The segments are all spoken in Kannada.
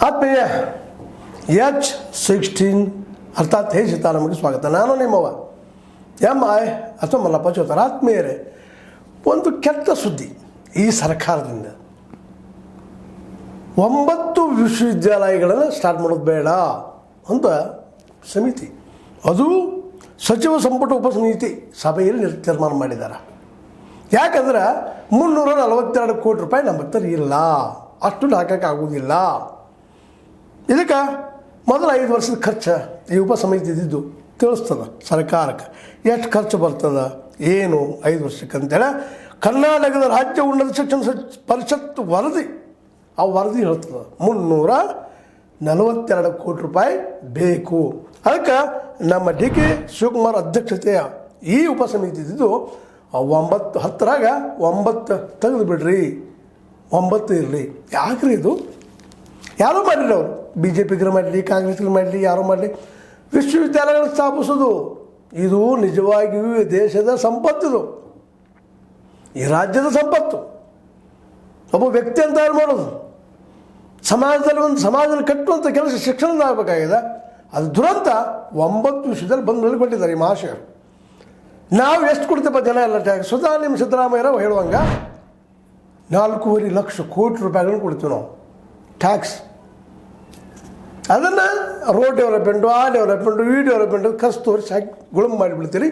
ಆತ್ಮೀಯ H16 ಅರ್ಥಾತ್ ಹೇ ಸೀತಾ ನಮಗೆ ಸ್ವಾಗತ. ನಾನು ನಿಮ್ಮವ MI ಅಥವಾ ಮಲ್ಲಪ್ಪ ಚೋತರ. ಆತ್ಮೀಯರೇ, ಒಂದು ಕೆಟ್ಟ ಸುದ್ದಿ ಈ ಸರ್ಕಾರದಿಂದ. 9 ವಿಶ್ವವಿದ್ಯಾಲಯಗಳನ್ನು ಸ್ಟಾರ್ಟ್ ಮಾಡೋದು ಬೇಡ ಅಂತ ಸಮಿತಿ, ಅದು ಸಚಿವ ಸಂಪುಟ ಉಪಸಮಿತಿ ಸಭೆಯಲ್ಲಿ ತೀರ್ಮಾನ ಮಾಡಿದ್ದಾರೆ. ಯಾಕಂದ್ರೆ 342 ಕೋಟಿ ರೂಪಾಯಿ ನಮ್ಮ ಹತ್ರ ಇಲ್ಲ, ಅಷ್ಟು ಹಾಕೋಕ್ಕಾಗೋದಿಲ್ಲ. ಇದಕ್ಕೆ ಮೊದಲು 5 ವರ್ಷದ ಖರ್ಚು ಈ ಉಪಸಮಿತಿ ಇದ್ದಿದ್ದು ತಿಳಿಸ್ತದೆ ಸರ್ಕಾರಕ್ಕೆ, ಎಷ್ಟು ಖರ್ಚು ಬರ್ತದೆ ಏನು 5 ವರ್ಷಕ್ಕೆ ಅಂತೇಳಿ. ಕರ್ನಾಟಕದ ರಾಜ್ಯ ಉನ್ನತ ಶಿಕ್ಷಣ ಪರಿಷತ್ ವರದಿ, ಆ ವರದಿ ಹೇಳ್ತದೆ 342 ಕೋಟಿ ರೂಪಾಯಿ ಬೇಕು. ಅದಕ್ಕೆ ನಮ್ಮ DK ಶಿವಕುಮಾರ್ ಅಧ್ಯಕ್ಷತೆಯ ಈ ಉಪಸಮಿತಿ ಇದ್ದಿದ್ದು 9 10ರಾಗ 9 ತೆಗೆದು ಬಿಡ್ರಿ, 9 ಇರಲಿ. ಯಾಕ್ರಿ ಇದು? ಯಾರೂ ಮಾಡಿಲ್ಲ ಅವರು, BJPಗರು ಮಾಡಲಿ, ಕಾಂಗ್ರೆಸ್ಗರು ಮಾಡಲಿ, ಯಾರು ಮಾಡಲಿ. ವಿಶ್ವವಿದ್ಯಾಲಯಗಳನ್ನು ಸ್ಥಾಪಿಸೋದು ಇದು ನಿಜವಾಗಿಯೂ ದೇಶದ ಸಂಪತ್ತಿದು, ಈ ರಾಜ್ಯದ ಸಂಪತ್ತು. ಒಬ್ಬ ವ್ಯಕ್ತಿಯನ್ನು ತಯಾರು ಮಾಡೋದು, ಸಮಾಜದಲ್ಲಿ ಒಂದು ಸಮಾಜದಲ್ಲಿ ಕಟ್ಟುವಂಥ ಕೆಲಸ ಶಿಕ್ಷಣದ ಆಗಬೇಕಾಗಿದೆ. ಅದು ದುರಂತ 9 ವಿಷಯದಲ್ಲಿ ಬಂದು ನಿಲ್ಕೊಂಡಿದ್ದಾರೆ ಈ ಮಹಾಶಯರು. ನಾವು ಎಷ್ಟು ಕೊಡ್ತೇವೆ ಜನ ಎಲ್ಲ ಟ್ಯಾಕ್ಸ್? ಸ್ವತಃ ನಿಮ್ಮ ಸಿದ್ದರಾಮಯ್ಯರಾವ್ ಹೇಳುವಂಗ 4.5 ಲಕ್ಷ ಕೋಟಿ ರೂಪಾಯಿಗಳನ್ನು ಕೊಡ್ತೀವಿ ನಾವು ಟ್ಯಾಕ್ಸ್. ಅದನ್ನು ರೋಡ್ ಡೆವಲಪ್ಮೆಂಟು, ಆ ಡೆವಲಪ್ಮೆಂಟು, ಈ ಡೆವಲಪ್ಮೆಂಟು ಖರ್ಚು ತೋರಿಸಿ ಹಾಕಿ ಗುಳುಮ್ ಮಾಡಿಬಿಡ್ತೀರಿ.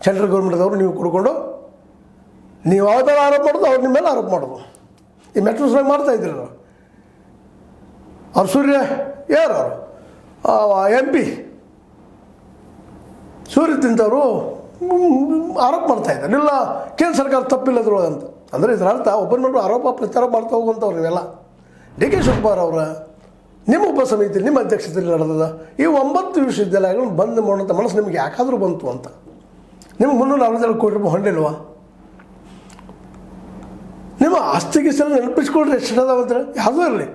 ಸೆಂಟ್ರಲ್ ಗೌರ್ಮೆಂಟ್ದವ್ರು ನೀವು ಕೊಡ್ಕೊಂಡು ನೀವು ಯಾವ್ದಾರು ಆರೋಪ ಮಾಡೋದು, ಅವ್ರು ನಿಮ್ಮ ಮೇಲೆ ಆರೋಪ ಮಾಡೋದು. ಈ ಮೆಟ್ರೋಸ್ನಾಗ ಮಾಡ್ತಾಯಿದ್ರಿ ನಾವು. ಅವ್ರು ಸೂರ್ಯ ಯಾರು ಅವರು MP ಸೂರ್ಯ ತಿಂತವರು ಆರೋಪ ಮಾಡ್ತಾಯಿದ್ದಾರೆ. ಇಲ್ಲ ಕೇಂದ್ರ ಸರ್ಕಾರ ತಪ್ಪಿಲ್ಲದ್ರೊಳಗೆ ಅಂತ. ಅಂದರೆ ಇದರ ಅರ್ಥ ಒಬ್ಬರ ಮೇಲೆ ಆರೋಪ ಪ್ರಚಾರ ಮಾಡ್ತಾ ಹೋಗುವಂಥವ್ರು ನೀವೆಲ್ಲ. DK ಶಿವಕುಮಾರ್ ಅವರ ನಿಮ್ಮ ಉಪಸಮಿತಿ, ನಿಮ್ಮ ಅಧ್ಯಕ್ಷತೆಯಲ್ಲಿ ನಡೆದದ ಈ 9 ವಿಶ್ವವಿದ್ಯಾಲಯಗಳನ್ನು ಬಂದ್ ಮಾಡೋಂಥ ಮನಸ್ಸು ನಿಮಗೆ ಯಾಕಾದರೂ ಬಂತು ಅಂತ? ನಿಮ್ಗೆ 342 ಕೋಟಿ ರೂಪಾಯಿ ಹೊಂಡಿಲ್ವಾ? ನಿಮ್ಮ ಆಸ್ತಿಗೆ ಸಲ ನೆನಪಿಸ್ಕೊಳ್ರಿ ಎಷ್ಟು ಅದಾವಂತೇಳಿ. ಯಾವುದೂ ಇರಲಿ,